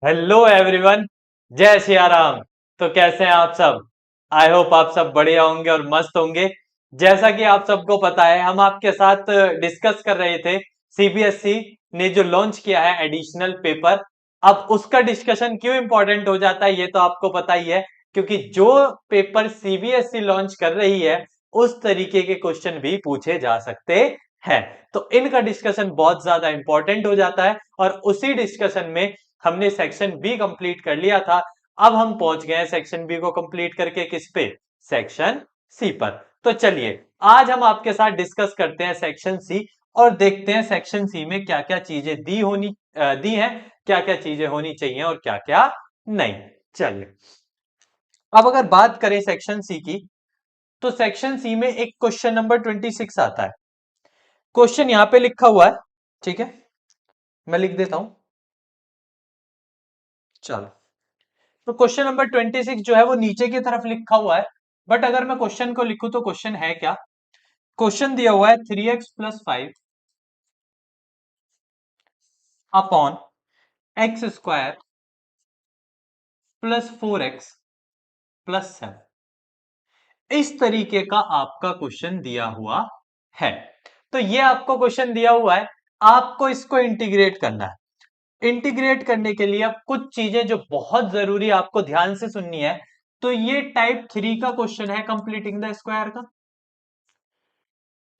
Hello everyone. जय सिया राम। तो कैसे हैं आप सब? आई होप आप सब बढ़िया होंगे और मस्त होंगे। जैसा कि आप सबको पता है, हम आपके साथ डिस्कस कर रहे थे सीबीएसई ने जो लॉन्च किया है एडिशनल पेपर। अब उसका डिस्कशन क्यों इंपॉर्टेंट हो जाता है ये तो आपको पता ही है, क्योंकि जो पेपर सीबीएसई लॉन्च कर रही है उस तरीके के क्वेश्चन भी पूछे जा सकते हैं। तो इनका डिस्कशन बहुत ज्यादा इंपॉर्टेंट हो जाता है और उसी डिस्कशन में हमने सेक्शन बी कंप्लीट कर लिया था। अब हम पहुंच गए हैं सेक्शन बी को कंप्लीट करके किस पे? सेक्शन सी पर। तो चलिए आज हम आपके साथ डिस्कस करते हैं सेक्शन सी और देखते हैं सेक्शन सी में क्या क्या चीजें दी हैं, क्या क्या चीजें होनी चाहिए और क्या क्या नहीं। चलिए अब अगर बात करें सेक्शन सी की, तो सेक्शन सी में एक क्वेश्चन नंबर 26 आता है। क्वेश्चन यहां पे लिखा हुआ है, ठीक है, मैं लिख देता हूं। चलो, तो क्वेश्चन नंबर 26 जो है वो नीचे की तरफ लिखा हुआ है, बट अगर मैं क्वेश्चन को लिखूं तो क्वेश्चन है क्या? क्वेश्चन दिया हुआ है 3x+5 upon x² plus 4x+7। इस तरीके का आपका क्वेश्चन दिया हुआ है। तो ये आपको क्वेश्चन दिया हुआ है, आपको इसको इंटीग्रेट करना है। इंटीग्रेट करने के लिए अब कुछ चीजें जो बहुत जरूरी आपको ध्यान से सुननी है। तो ये टाइप 3 का क्वेश्चन है कंप्लीटिंग द स्क्वायर का,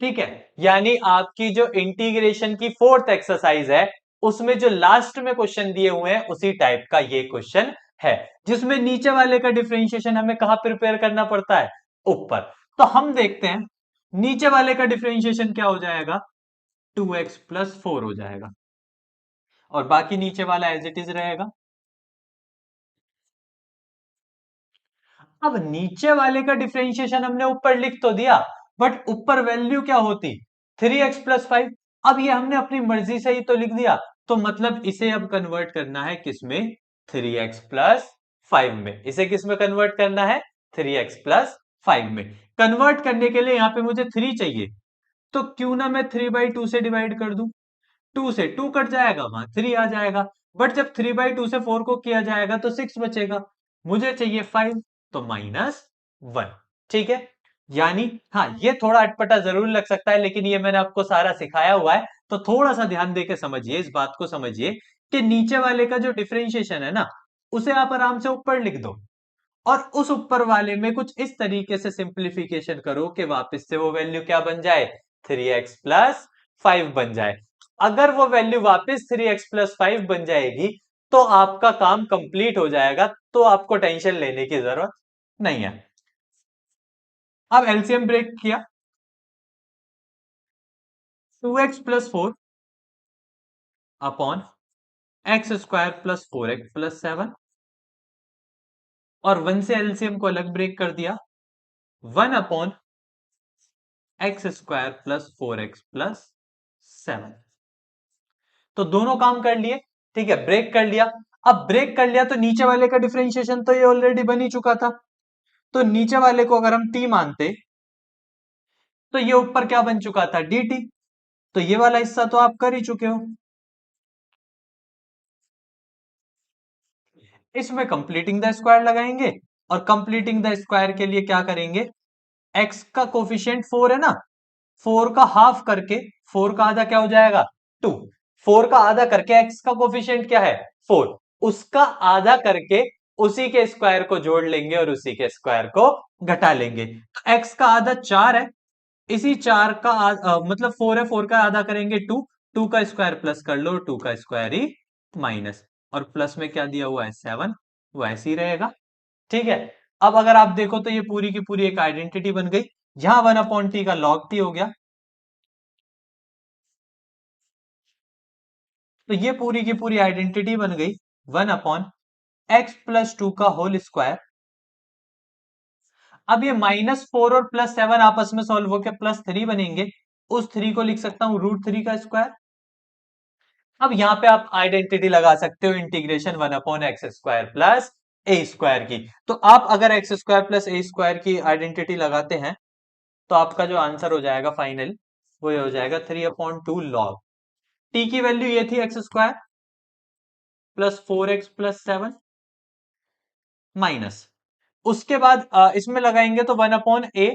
ठीक है। यानी आपकी जो इंटीग्रेशन की फोर्थ एक्सरसाइज है उसमें जो लास्ट में क्वेश्चन दिए हुए हैं उसी टाइप का ये क्वेश्चन है, जिसमें नीचे वाले का डिफरेंशिएशन हमें कहां प्रिपेयर करना पड़ता है? ऊपर। तो हम देखते हैं नीचे वाले का डिफरेंशिएशन क्या हो जाएगा? 2x+4 हो जाएगा और बाकी नीचे वाला एज इट इज रहेगा। अब नीचे वाले का डिफरेंशिएशन हमने ऊपर लिख तो दिया, बट ऊपर वैल्यू क्या होती? 3x+5। अब ये हमने अपनी मर्जी से ही तो लिख दिया, तो मतलब इसे अब कन्वर्ट करना है किसमें? 3x+5 में। इसे किस में कन्वर्ट करना है? 3x+5 में। कन्वर्ट करने के लिए यहां पे मुझे 3 चाहिए, तो क्यों ना मैं 3/2 से डिवाइड कर दूं। 2 से 2 कट जाएगा, वहां 3 आ जाएगा। बट जब 3/2 से 4 को किया जाएगा तो 6 बचेगा। मुझे चाहिए 5, तो -1। ठीक है। यानी हाँ, ये थोड़ा अटपटा जरूर लग सकता है, लेकिन ये मैंने आपको सारा सिखाया हुआ है, तो थोड़ा सा ध्यान देके समझिए, इस बात को समझिए कि नीचे वाले का जो डिफरेंशिएशन है ना, उसे आप आराम से ऊपर लिख दो और उस ऊपर वाले में कुछ इस तरीके से सिंप्लीफिकेशन करो कि वापस से वो वैल्यू क्या बन जाए? 3x+5 बन जाए। अगर वो वैल्यू वापस 3x+5 बन जाएगी तो आपका काम कंप्लीट हो जाएगा, तो आपको टेंशन लेने की जरूरत नहीं है। अब एलसीएम ब्रेक किया, 2x+4 अपॉन x² + 4x+7, और 1 से एलसीएम को अलग ब्रेक कर दिया, 1/x² + 4x+7। तो दोनों काम कर लिए, ठीक है, ब्रेक कर लिया। अब ब्रेक कर लिया तो नीचे वाले का डिफरेंशिएशन तो ये ऑलरेडी बन ही चुका था, तो नीचे वाले को अगर हम t मानते तो ये ऊपर क्या बन चुका था? dt। तो ये वाला हिस्सा तो आप कर ही चुके हो। इसमें कंप्लीटिंग द स्क्वायर लगाएंगे और कंप्लीटिंग द स्क्वायर के लिए क्या करेंगे? x का कोफिशिएंट 4 है ना, 4 का हाफ करके 4 का आधा क्या हो जाएगा? 2। 4 का आधा करके x का कोफिशिएंट क्या है? 4। उसका आधा करके उसी के स्क्वायर को जोड़ लेंगे और उसी के स्क्वायर को घटा लेंगे। तो x का आधा 4 है, इसी 4 का मतलब 4 है, 4 का आधा करेंगे 2। 2 का स्क्वायर प्लस कर लो, 2 का स्क्वायर ही माइनस, और प्लस में क्या दिया हुआ है? 7। वो ऐसे ही रहेगा, ठीक है। अब अगर आप देखो तो ये पूरी की पूरी एक आइडेंटिटी बन गई। यहां 1/t का log t हो गया, तो ये पूरी की पूरी आइडेंटिटी बन गई 1/x+2 का होल स्क्वायर। अब ये -4 और +7 आपस में सॉल्व होकर +3 बनेंगे, उस 3 को लिख सकता हूं √3 का स्क्वायर। अब यहां पे आप आइडेंटिटी लगा सकते हो इंटीग्रेशन 1/x² + a² की। तो आप अगर x² + a² की आइडेंटिटी लगाते हैं तो आपका जो आंसर हो जाएगा फाइनल, वो ये हो जाएगा 3/2 log। टी की वैल्यू ये थी x², प्लस 4x+7 माइनस, उसके बाद इसमें लगाएंगे तो 1/a,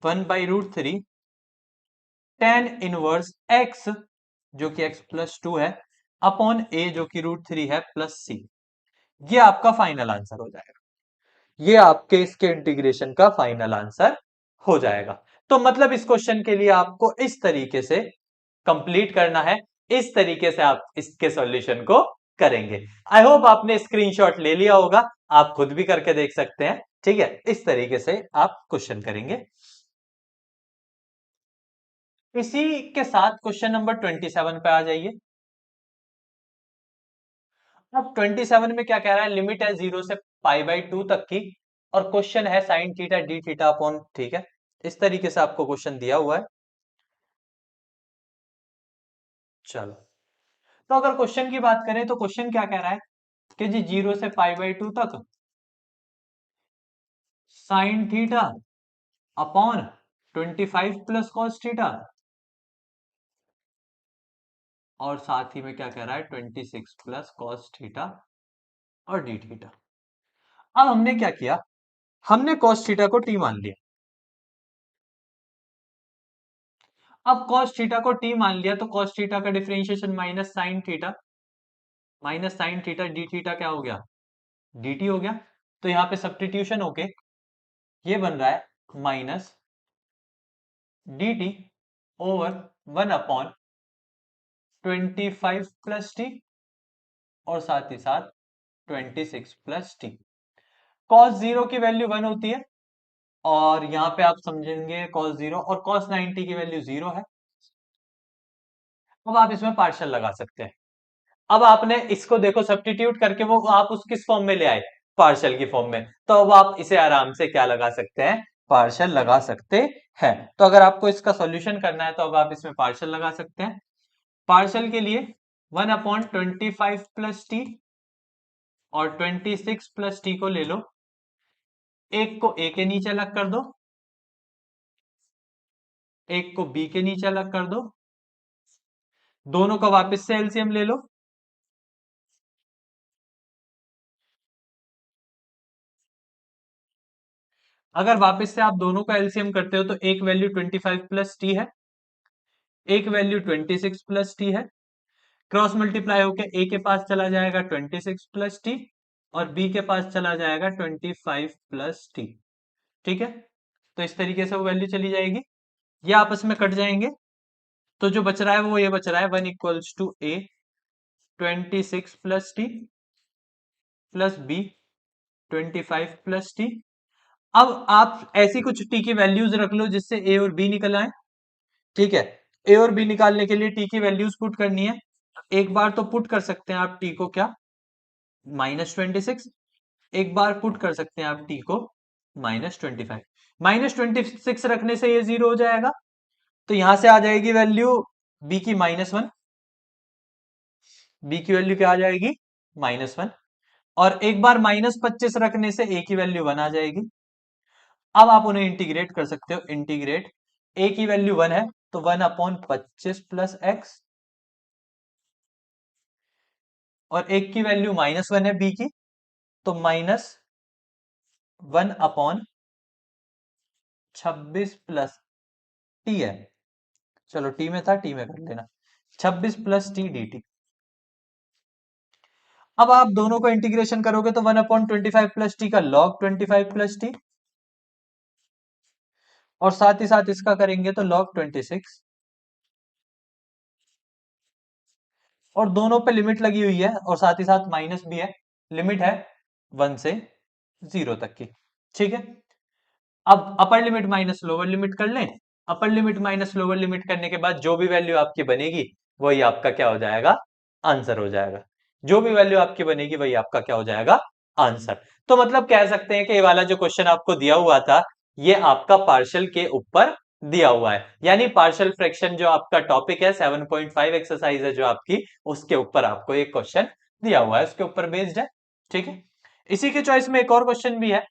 1/√3 tan इनवर्स x, जो कि x+2 है, अपॉन a जो कि √3 है, प्लस c। ये आपका फाइनल आंसर हो जाएगा। ये आपके इसके इंटीग्रेशन का फाइनल आंसर हो जाएगा। तो मतलब इस क्वेश्चन के लिए आपको इस तरीके से कंप्लीट करना है, इस तरीके से आप इसके सॉल्यूशन को करेंगे। आई होप आपने स्क्रीनशॉट ले लिया होगा, आप खुद भी करके देख सकते हैं। ठीक है, इस तरीके से आप क्वेश्चन करेंगे। इसी के साथ क्वेश्चन नंबर 27 पे आ जाइए। अब 27 में क्या कह रहा है, लिमिट है 0 से π/2 तक की, और क्वेश्चन है sine theta D theta upon, ठीक है, इस तरीके से आपको क्वेश्चन दिया हुआ है। चलो, तो अगर क्वेश्चन की बात करें तो क्वेश्चन क्या कह रहा है कि जी 0 से π/2 तक sine theta upon 25 plus cos theta, और साथ ही में क्या कह रहा है 26 प्लस कॉस थीटा और डी थीटा। अब हमने क्या किया, हमने कॉस थीटा को टी मान लिया। अब कॉस थीटा को टी मान लिया तो कॉस थीटा का differentiation minus sine theta D theta क्या हो गया, dt हो गया। तो यहां पे सब्स्टिट्यूशन होके ये बन रहा है minus dt over 1/25 plus T, और साथ ही साथ 26 प्लस टी। कॉस 0 की वैल्यू 1 होती है, और यहां पे आप समझेंगे cos 0, और cos 90 की वैल्यू 0 है। अब आप इसमें पार्शियल लगा सकते हैं। अब आपने इसको देखो सब्स्टिट्यूट करके वो आप उस किस फॉर्म में ले आए, पार्शियल की फॉर्म में, तो अब आप इसे आराम से क्या लगा सकते हैं, पार्शियल लगा सकते हैं। तो अगर आपको इसका सॉल्यूशन करना है तो अब आप इसमें पार्शियल लगा सकते हैं। पार्शियल के लिए 1/25 प्लस टी और 26 प्लस टी को ले लो, एक को ए के नीचे अलग कर दो, एक को बी के नीचे अलग कर दो, दोनों का वापस से एलसीएम ले लो। अगर वापस से आप दोनों का एलसीएम करते हो तो एक वैल्यू 25 प्लस टी है, एक वैल्यू 26 प्लस टी है। क्रॉस मल्टीप्लाई होकर ए के पास चला जाएगा 26 प्लस टी, और बी के पास चला जाएगा 25 प्लस टी। ठीक है, तो इस तरीके से वो वैल्यू चली जाएगी, ये आपस में कट जाएंगे। तो जो बच रहा है वो ये बच रहा है 1 equals to A 26 plus T plus B 25 plus T. अब आप ऐसी कुछ टी की वैल्यूज रख लो जिससे ए और बी निकल आए। ठीक है, ए और बी निकालने के लिए टी की वैल्यूज पुट करनी है। एक बार तो पुट कर सकते हैं आप टी को क्या, -26। एक बार पुट कर सकते हैं आप टी को -25। -26 रखने से ये 0 हो जाएगा, तो यहां से आ जाएगी वैल्यू बी की -1, बी की वैल्यू क्या आ जाएगी -1, और एक बार -25 रखने से ए की वैल्यू 1 आ जाएगी। अब आप उन्हें इंटीग्रेट कर सकते हो, इंटीग्रेट, ए की वैल्यू 1 है तो 1/25 प्लस एक्स, और एक की वैल्यू -1 है बी की, तो -1/26 प्लस टी है। चलो टी में था, टी में कर लेना, 26 प्लस टी डी टी। अब आप दोनों को इंटीग्रेशन करोगे तो 1/25 प्लस टी का लॉग 25 प्लस टी, और साथ ही साथ इसका करेंगे तो log 26, और दोनों पे लिमिट लगी हुई है और साथ ही साथ माइनस भी है, लिमिट है 1 से 0 तक की। ठीक है, अब upper limit minus lower limit कर लें। Upper limit minus lower limit करने के बाद जो भी वैल्यू आपकी बनेगी वही आपका क्या हो जाएगा, आंसर हो जाएगा। जो भी वैल्यू आपकी बनेगी वही आपका क्या हो जाएगा, आंसर। तो मतलब कह सकते हैं कि ये वाला जो क्वेश्चन आपको दिया हुआ था ये आपका पार्शियल के ऊपर दिया हुआ है, यानी पार्शियल फ्रैक्शन जो आपका टॉपिक है 7.5 एक्सरसाइज है जो आपकी, उसके ऊपर आपको एक क्वेश्चन दिया हुआ है, उसके ऊपर बेस्ड है। ठीक है, इसी के चॉइस में एक और क्वेश्चन भी है।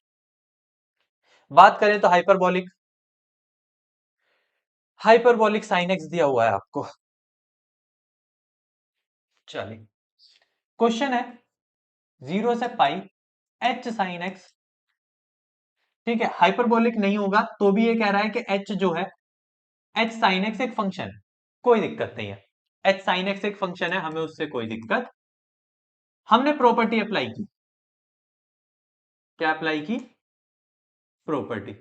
बात करें तो हाइपरबॉलिक, हाइपरबॉलिक साइन एक्स दिया हुआ है आपको। चलिए, क्वेश्चन है 0 से पाई h साइन x, ठीक है, हाइपरबोलिक नहीं होगा तो भी ये कह रहा है कि h जो है, h साइन x एक फंक्शन है, कोई दिक्कत नहीं है, h साइन x एक फंक्शन है, हमें उससे कोई दिक्कत। हमने प्रॉपर्टी अप्लाई की, क्या अप्लाई की? प्रॉपर्टी।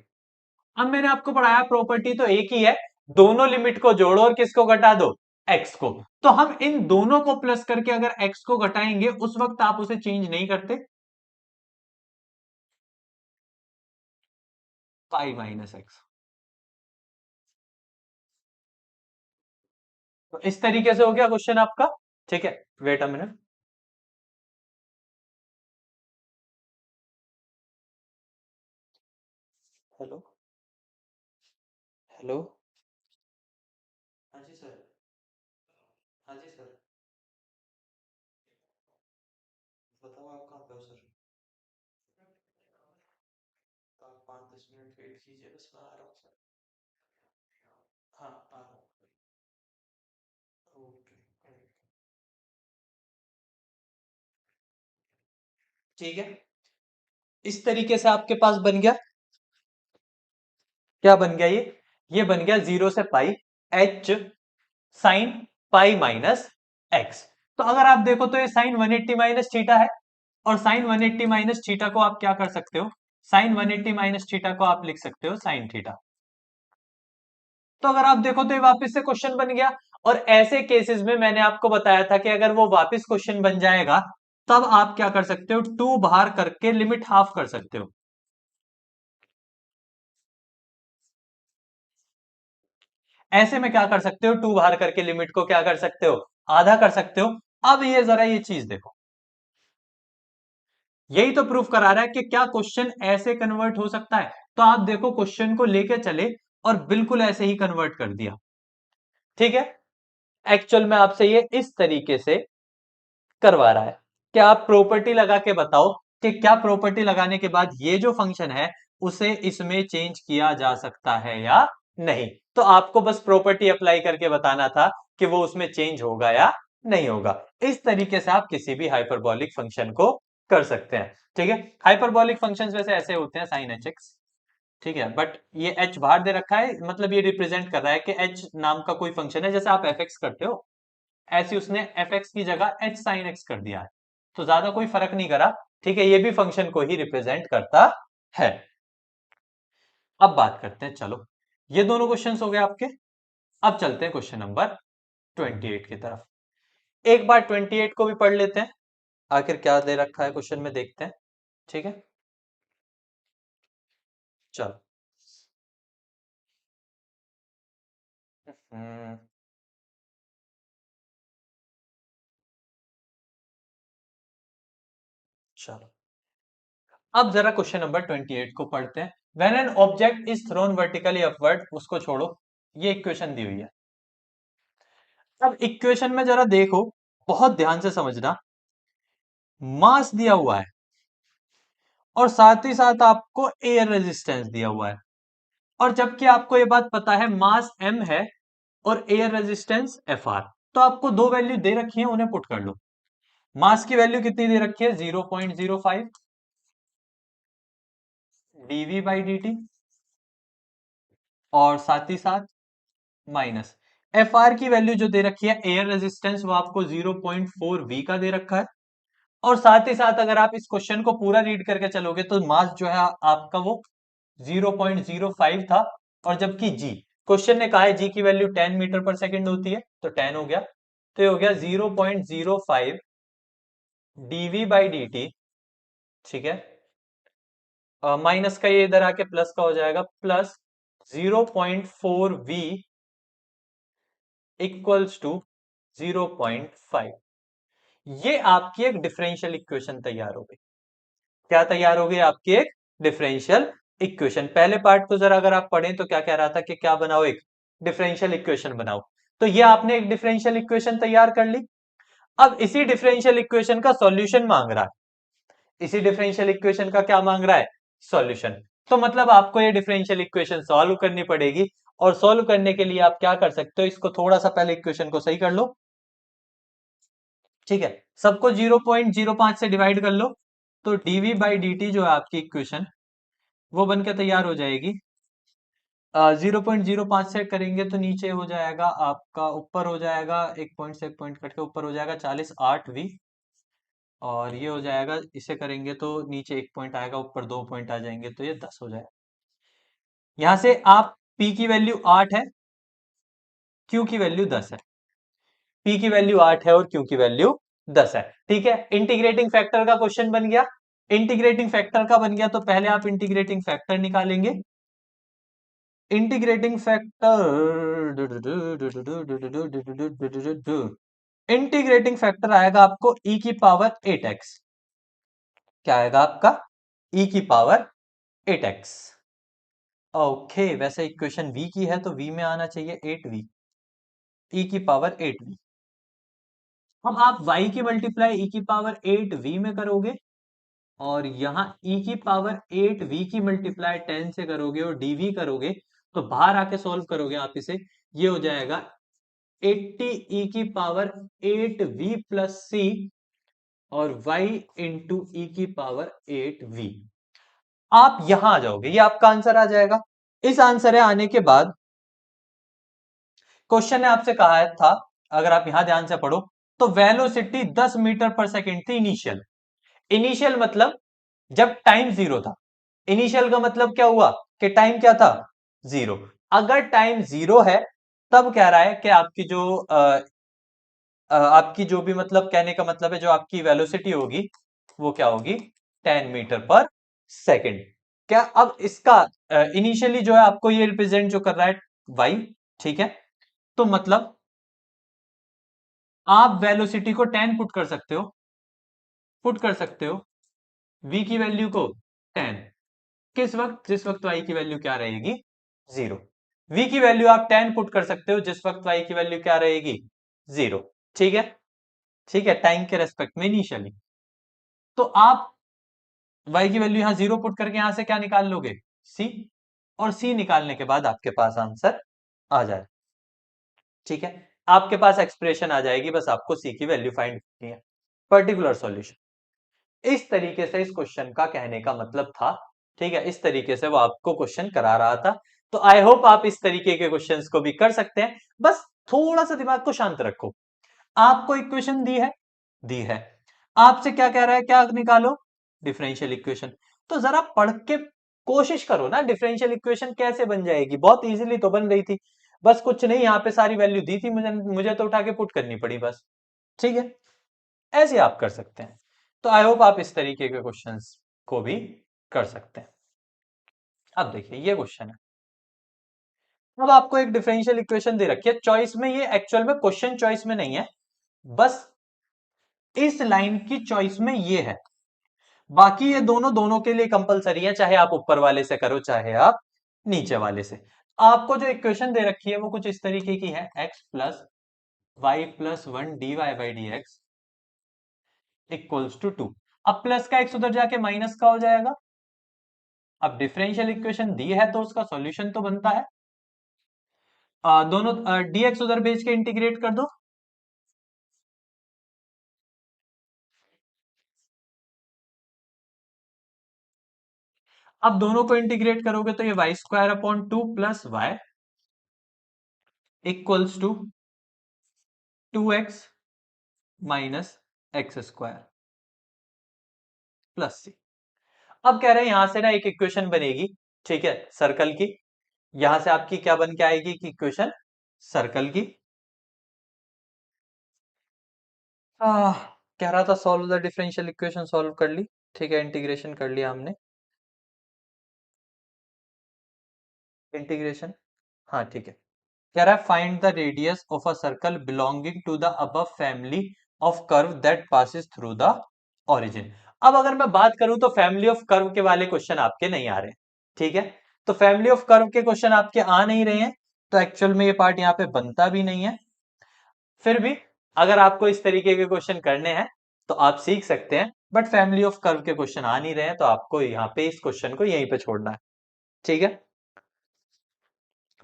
अब मैंने आपको पढ़ाया प्रॉपर्टी तो एक ही है, दोनों लिमिट को जोड़ो और किसको घटा दो? x को। तो हम इन दोनों को प्लस करके अगर x को घटाएंगे उस वक्त आप उसे चेंज नहीं करते, पाई माइनस एक्स। तो इस तरीके से हो गया क्वेश्चन आपका, ठीक है। Wait a minute, hello, hello, हाँ जी सर, हाँ जी सर, बताओ आप कहाँ पे हो सर? तो आप 5-10 मिनट वेट कीजिए, बस मैं आ रहा हूँ सर। हाँ आ रहा हूँ। ओके, ठीक है। इस तरीके से आपके पास बन गया, क्या बन गया ये बन गया 0 से पाई h sine pi minus x. तो अगर आप देखो तो ये साइन 180 माइनस थीटा है, और साइन 180 माइनस थीटा को आप क्या कर सकते हो? साइन 180 माइनस थीटा को आप लिख सकते हो साइन थीटा। तो अगर आप देखो तो ये वापस से क्वेश्चन बन गया। और ऐसे केसेस में मैंने आपको बताया था कि अगर वो वापस क्वेश्चन बन जाएगा तब आप क्या कर सकते हो? 2 बाहर करके लिमिट हाफ कर सकते हो। ऐसे में क्या कर सकते हो? 2 बाहर करके लिमिट को क्या कर सकते हो? आधा कर सकते हो। अब ये जरा ये चीज देखो, यही तो प्रूफ करा रहा है कि क्या क्वेश्चन ऐसे कन्वर्ट हो सकता है। तो आप देखो क्वेश्चन को लेके चले और बिल्कुल ऐसे ही कन्वर्ट कर दिया, ठीक है। एक्चुअल में आपसे ये इस तरीके से करवा रहा है कि आप प्रॉपर्टी लगा के बताओ कि क्या प्रॉपर्टी लगाने के बाद ये जो फंक्शन है उसे इसमें चेंज किया जा सकता है या नहीं। तो आपको बस प्रॉपर्टी अप्लाई करके बताना था कि वो उसमें चेंज होगा या नहीं होगा। इस तरीके से आप किसी भी हाइपरबॉलिक फंक्शन को कर सकते हैं, ठीक है। हाइपरबॉलिक फंक्शंस वैसे ऐसे होते हैं साइन एच एक्स, ठीक है, बट ये h बाहर दे रखा है, मतलब ये रिप्रेजेंट कर रहा है कि h नाम का कोई फंक्शन है, जैसे आप एफ एक्स करते हो ऐसे उसने एफ एक्स की जगह एच साइन एक्स कर दिया है, तो ज्यादा कोई फर्क नहीं करा, ठीक है, ये भी फंक्शन को ही रिप्रेजेंट करता है। अब बात करते हैं, चलो ये दोनों क्वेश्चंस हो गए आपके। अब चलते हैं क्वेश्चन नंबर 28 की तरफ। एक बार 28 को भी पढ़ लेते हैं, आखिर क्या दे रखा है क्वेश्चन में, देखते हैं, ठीक है। चलो, हम्म, चलो अब जरा क्वेश्चन नंबर 28 को पढ़ते हैं। When an object is thrown vertically upward, उसको छोड़ो, ये इक्वेशन दी हुई है। अब इक्वेशन में जरा देखो, बहुत ध्यान से समझना, मास दिया हुआ है और साथ ही साथ आपको एयर रेजिस्टेंस दिया हुआ है, और जबकि आपको ये बात पता है मास m है और एयर रेजिस्टेंस एफ आर, तो आपको दो वैल्यू दे रखी है, उन्हें पुट कर लो। मास की वैल्यू कितनी दे रखी है? 0.05 डीवी बाई डी टी, और साथ ही साथ माइनस एफ आर की वैल्यू जो दे रखी है एयर रेजिस्टेंस, वो आपको 0.4 वी का दे रखा है। और साथ ही साथ अगर आप इस क्वेश्चन को पूरा रीड करके चलोगे तो मास जो है आपका वो 0.05 था, और जबकि जी, क्वेश्चन ने कहा है जी की वैल्यू 10 मीटर पर सेकंड होती है, तो 10 हो गया, तो ये हो गया 0.05 डीवी बाई डी टी, ठीक है। माइनस का ये इधर आके प्लस का हो जाएगा, प्लस 0.4 वी इक्वल्स टू 0.5। ये आपकी एक डिफरेंशियल इक्वेशन तैयार हो गई। क्या तैयार हो गई? आपकी एक डिफरेंशियल इक्वेशन। पहले पार्ट को जरा अगर आप पढ़ें तो क्या कह रहा था कि क्या बनाओ? एक डिफरेंशियल इक्वेशन बनाओ। तो ये आपने एक डिफरेंशियल इक्वेशन तैयार कर ली। अब इसी डिफरेंशियल इक्वेशन का सॉल्यूशन मांग रहा है। इसी डिफरेंशियल इक्वेशन का क्या मांग रहा है? सॉल्यूशन। तो मतलब आपको ये डिफरेंशियल इक्वेशन सॉल्व करनी पड़ेगी, और सॉल्व करने के लिए आप क्या कर सकते हो, इसको थोड़ा सा पहले इक्वेशन को सही कर लो। ठीक है, सबको 0.05 से डिवाइड कर लो, तो dv बाई dt जो है आपकी इक्वेशन वो बन के तैयार हो जाएगी। 0.05 से करेंगे तो नीचे हो जाएगा आपका, ऊपर हो जाएगा एक पॉइंट से एक पॉइंट कट के ऊपर हो जाएगा 40 8v, और ये हो जाएगा, इसे करेंगे तो नीचे एक पॉइंट आएगा, ऊपर 2 पॉइंट आ जाएंगे, तो ये 10 हो जाएगा। यहां से आप p की वैल्यू 8 है, q की वैल्यू 10 है। p की वैल्यू 8 है और q की वैल्यू 10 है। ठीक है, इंटीग्रेटिंग फैक्टर का क्वेश्चन बन गया। इंटीग्रेटिंग फैक्टर का बन गया तो पहले आप इंटीग्रेटिंग फैक्टर निकालेंगे। इंटीग्रेटिंग फैक्टर, इंटीग्रेटिंग फैक्टर आएगा आपको e की पावर 8x। क्या आएगा आपका? e की पावर 8x। ओके, वैसे इक्वेशन v की है तो v में आना चाहिए 8v, e की पावर 8v। अब आप y की मल्टीप्लाई e की पावर 8v में करोगे, और यहां e की पावर 8v की मल्टीप्लाई 10 से करोगे और dv करोगे, तो बाहर आके सॉल्व करोगे आप इसे, ये हो जाएगा 80 e की पावर 8v प्लस c और y इंटू e की पावर 8v। आप यहां आ जाओगे, ये आपका आंसर आ जाएगा। इस आंसर आने के बाद क्वेश्चन ने आपसे कहा है था, अगर आप यहां ध्यान से पढ़ो, तो वेलोसिटी 10 मीटर पर सेकेंड थी इनिशियल। इनिशियल मतलब जब टाइम जीरो था। इनिशियल का मतलब क्या हुआ कि टाइम क्या था? जीरो। अगर टाइम जीरो है तब कह रहा है कि आपकी जो आपकी जो भी मतलब कहने का मतलब है, जो आपकी वेलोसिटी होगी वो क्या होगी? 10 मीटर पर सेकेंड। क्या अब इसका इनिशियली जो है आपको ये रिप्रेजेंट जो कर रहा है वाई, ठीक है, तो मतलब आप वेलोसिटी को 10 पुट कर सकते हो, पुट कर सकते हो v की वैल्यू को 10। किस वक्त? जिस वक्त y की वैल्यू क्या रहेगी? जीरो। v की वैल्यू आप 10 पुट कर सकते हो जिस वक्त y की वैल्यू क्या रहेगी? जीरो। ठीक है, ठीक है, टाइम के रेस्पेक्ट में इनिशियली। तो आप y की वैल्यू यहां जीरो पुट करके यहां से क्या निकाल लोगे? c। और c निकालने के बाद आपके पास आंसर आ जाए। ठीक है, आपके पास एक्सप्रेशन आ जाएगी, बस आपको c की वैल्यू फाइंड करनी है। Particular solution. इस तरीके से इस क्वेश्चन का कहने का मतलब था। ठीक है, इस तरीके से वो आपको क्वेश्चन करा रहा था। तो आई होप आप इस तरीके के क्वेश्चंस को भी कर सकते हैं। बस थोड़ा सा दिमाग को शांत रखो। आपको इक्वेशन दी है, दी है, आपसे क्या कह रहा है? क्या निकालो? Differential equation. तो जरा पढ़ के कोशिश करो ना, डिफरेंशियल इक्वेशन कैसे बन जाएगी। बहुत इजीली तो बन रही थी, बस कुछ नहीं, यहाँ पे सारी वैल्यू दी थी, मुझे मुझे तो उठा के पुट करनी पड़ी बस। ठीक है, ऐसे आप कर सकते हैं। तो आई होप आप इस तरीके के क्वेश्चंस को भी कर सकते हैं। अब देखिए ये क्वेश्चन है। अब आपको एक डिफरेंशियल इक्वेशन दे रखी है चॉइस में, ये एक्चुअल में क्वेश्चन चॉइस में नहीं है, बस इस लाइन की चॉइस में ये है। बाकी ये दोनों दोनों के लिए कंपलसरी है, चाहे आप ऊपर वाले से करो चाहे आप नीचे वाले से। आपको जो इक्वेशन दे रखी है वो कुछ इस तरीके की है, x plus y plus one d y by d x equals to 2। अब प्लस का x उधर जाके माइनस का हो जाएगा। अब डिफरेंशियल इक्वेशन दी है तो उसका सॉल्यूशन तो बनता है। दोनों dx उधर भेज के इंटीग्रेट कर दो। अब दोनों को इंटीग्रेट करोगे तो ये y square upon 2 plus y equals to 2x minus x square plus c. अब कह रहे हैं यहां से ना एक इक्वेशन बनेगी, ठीक है, सर्कल की। यहां से आपकी क्या बन के आएगी कि इक्वेशन सर्कल की। कह रहा था solve the differential equation, solve कर ली। ठीक है, इंटीग्रेशन कर लिया हमने। इंटीग्रेशन, हाँ ठीक है। कह रहा है find the radius of a circle belonging to the above family of curve that passes through the origin. अब अगर मैं बात करूं तो फैमिली ऑफ कर्व के वाले क्वेश्चन आपके नहीं आ रहे। ठीक है, तो फैमिली ऑफ कर्व के क्वेश्चन आपके आ नहीं रहे हैं, तो एक्चुअल में ये पार्ट यहाँ पे बनता भी नहीं है। फिर भी अगर आपको इस तरीके के क्वेश्चन करने हैं तो आप सीख सकते हैं, बट फैमिली ऑफ कर्व के क्वेश्चन आ नहीं रहे हैं तो आपको यहाँ पे इस क्वेश्चन को यहीं पे छोड़ना है। ठीक है,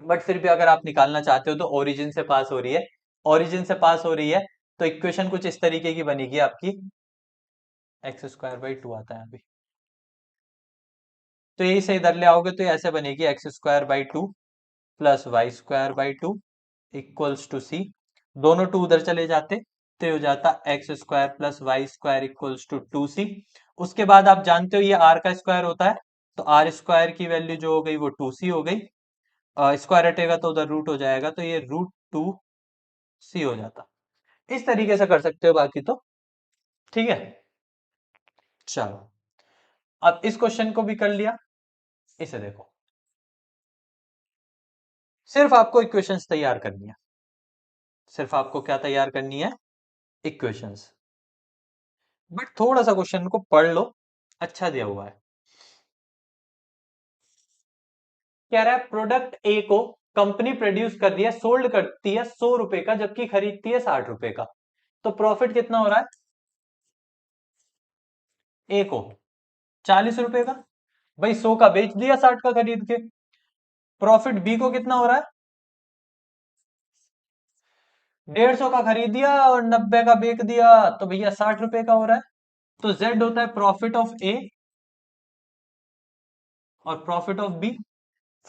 बट फिर भी अगर आप निकालना चाहते हो तो ओरिजिन से पास हो रही है, ओरिजिन से पास हो रही है, तो इक्वेशन कुछ इस तरीके की बनेगी आपकी, x² बाई 2 आता है अभी, तो यही से इधर ले आओगे तो ये ऐसे बनेगी x² by 2 plus y² by 2 equals to c, दोनों टू उधर चले जाते तो ये हो जाता x² plus y² equals to 2c। उसके बाद आप जानते हो ये r का स्क्वायर होता है, तो r² की वैल्यू जो हो गई वो 2c हो गई, स्क्वायर हटेगा तो उधर रूट हो जाएगा, तो ये √2c हो जाता। इस तरीके से कर सकते हो, बाकी तो ठीक है। चलो, अब इस क्वेश्चन को भी कर लिया, इसे देखो, सिर्फ आपको इक्वेशंस तैयार करनी है, सिर्फ आपको क्या तैयार करनी है, इक्वेशंस। बट थोड़ा सा क्वेश्चन को पढ़ लो, अच्छा दिया हुआ है। कह रहा है प्रोडक्ट ए को कंपनी प्रोड्यूस कर रही है, सोल्ड करती है 100 रुपए का, जबकि खरीदती है 60 रुपए का, तो प्रॉफिट कितना हो रहा है ए को? 40 रुपए का। भाई 100 का बेच दिया 60 का खरीद के, प्रॉफिट बी को कितना हो रहा है? 150 का खरीद दिया और 90 का बेच दिया, तो भैया 60 रुपए का हो रहा है। तो जेड होता है प्रॉफिट ऑफ ए और profit of B,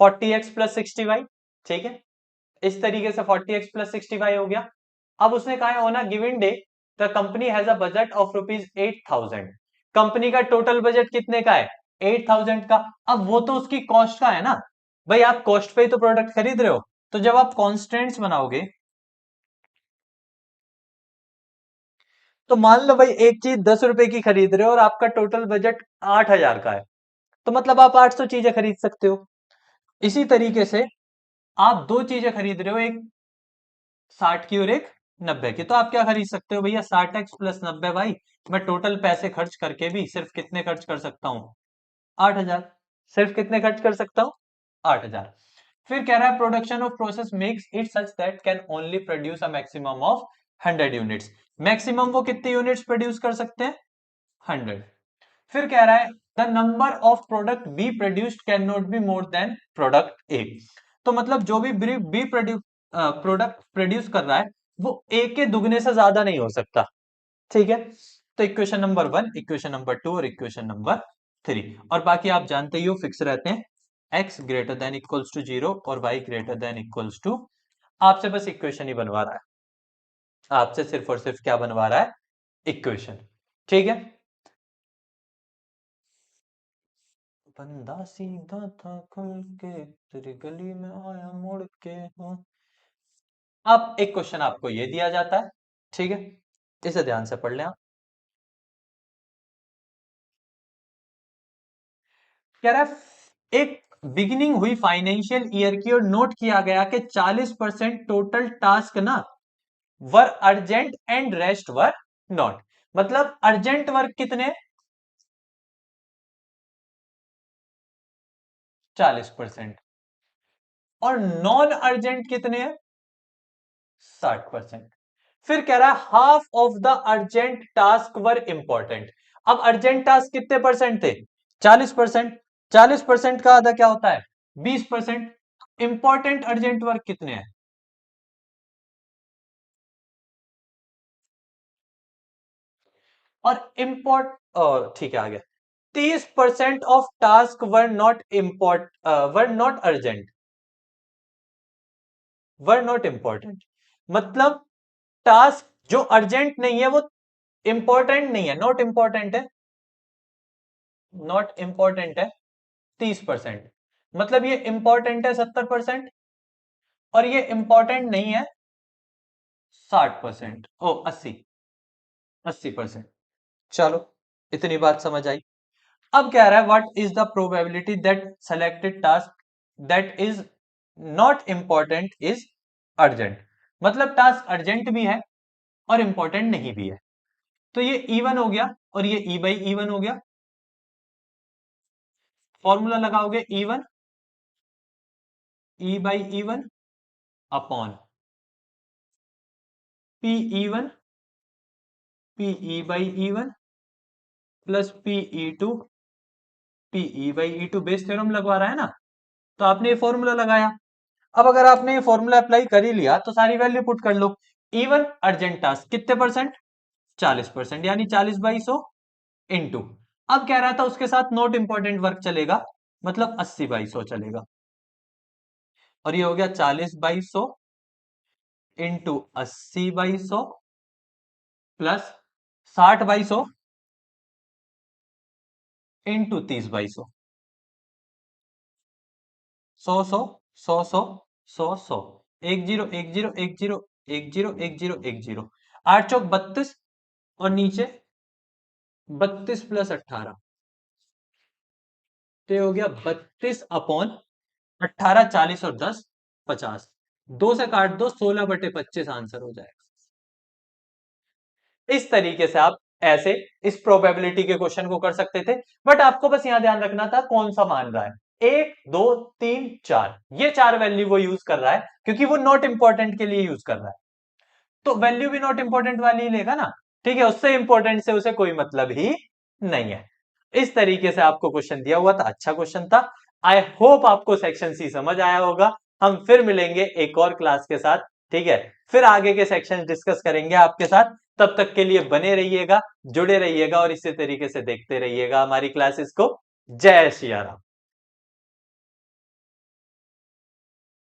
40x + 60y, ठीक है। इस तरीके से 40x + 60y हो गया। अब उसने कहा है on a given day the company has a budget of ₹8,000। Company का टोटल बजट कितने का है? 8,000 का। अब वो तो उसकी कॉस्ट का है ना, भाई आप कॉस्ट पे ही तो प्रोडक्ट खरीद रहे हो, तो जब आप कॉन्स्टेंट्स बनाओगे तो मान लो भाई एक चीज 10 रुपए की खरीद रहे हो और आपका टोटल बजट 8,000 का है, तो मतलब आप 800 चीजें खरीद सकते हो। इसी तरीके से आप दो चीजें खरीद रहे हो, एक 60 की और एक 90 की, तो आप क्या खरीद सकते हो भैया? 60x + 90 भाई, मैं टोटल पैसे खर्च करके भी सिर्फ कितने खर्च कर सकता हूँ? 8,000। सिर्फ कितने खर्च कर सकता हूँ? 8,000। फिर कह रहा है production of process makes it such that can only produce a maximum of 100 units. Maximum वो कितने यूनिट्स प्रोड्यूस कर सकते हैं? 100। फिर कह रहा है the number of product be produced can not be more than product ए। तो मतलब जो भी बी प्रोडक्ट प्रोड्यूस कर रहा है वो ए के दुगने से ज्यादा नहीं हो सकता, ठीक है। तो इक्वेशन नंबर 1, इक्वेशन नंबर 2 और इक्वेशन नंबर 3, और बाकी आप जानते ही हो फिक्स रहते हैं, x greater than equals to 0 और y greater than equals to. आपसे बस इक्वेशन ही बनवा रहा है, आपसे सिर्फ और सिर्फ क्या बनवा रहा है? इक्वेशन, ठीक है। बंदा सीधा था खुल के, तेरी गली में आया मुड़ के हूँ। अब एक क्वेश्चन आपको ये दिया जाता है, ठीक है, इसे ध्यान से पढ़ लें आप। कह रहा है एक बिगिनिंग हुई फाइनेंशियल ईयर की और नोट किया गया कि 40% टोटल टास्क ना were urgent and rest were not. मतलब अर्जेंट वर्क कितने? 40%। और नॉन अर्जेंट कितने हैं? 60%। फिर कह रहा है half of the urgent task were important. अब अर्जेंट टास्क कितने परसेंट थे? 40%। 40% का आधा क्या होता है? 20%। इंपॉर्टेंट अर्जेंट वर्क कितने हैं? और इंपॉर्ट ठीक है, आ गया। 30% of task were not urgent, were not important. मतलब टास्क जो अर्जेंट नहीं है वो इंपॉर्टेंट नहीं है, नॉट इंपॉर्टेंट है, नॉट इंपॉर्टेंट है 30%। मतलब ये इंपॉर्टेंट है 70% और ये इंपॉर्टेंट नहीं है 60%, ओ 80%। चलो, इतनी बात समझ आई। अब कह रहा है what is the probability that selected task that is not important is urgent. मतलब टास्क अर्जेंट भी है और इंपॉर्टेंट नहीं भी है, तो ये E1 हो गया और ये E/E1 हो गया। फॉर्मूला लगाओगे E/E1 upon PE1 PE/E1 plus PE2 Bayes theorem लगवा रहा है ना, तो आपने ये फॉर्मूला लगाया। अब अगर आपने ये फॉर्मूला अप्लाई कर ही लिया तो सारी वैल्यू पुट कर लो। इवन अर्जेंट टास्क कितने परसेंट? 40%, यानी 40/100 इंटू, अब कह रहा था उसके साथ नॉट इंपॉर्टेंट वर्क चलेगा, मतलब 80/100 चलेगा। और ये हो गया 40/100 इंटू 80/100 प्लस 60/100 इंटू 30/100। 100 100 100 100 एक जीरो एक जीरो एक जीरो एक जीरो एक जीरो एक जीरो, 8 चौक 32, और नीचे 32 प्लस 18, तो ये हो गया 32/18, 40 और 10 50, 2 से काट दो, 16/25 आंसर हो जाएगा। इस तरीके से आप ऐसे इस प्रोबेबिलिटी के क्वेश्चन को कर सकते थे, बट आपको बस यहां ध्यान रखना था कौन सा मान रहा है, 1 2 3 4, ये 4 वैल्यू वो यूज कर रहा है क्योंकि वो नॉट इंपॉर्टेंट के लिए यूज कर रहा है, तो वैल्यू भी नॉट इंपॉर्टेंट वाली ही लेगा ना, ठीक है, उससे इंपॉर्टेंट से उसे कोई मतलब ही नहीं है। इस तरीके से आपको क्वेश्चन दिया हुआ था, अच्छा क्वेश्चन था। आई होप आपको सेक्शन सी समझ आया होगा। हम फिर मिलेंगे एक और क्लास के साथ, ठीक है, फिर आगे के सेक्शन डिस्कस करेंगे आपके साथ। तब तक के लिए बने रहिएगा, जुड़े रहिएगा और इसी तरीके से देखते रहिएगा हमारी क्लासेस को। जय सिया राम।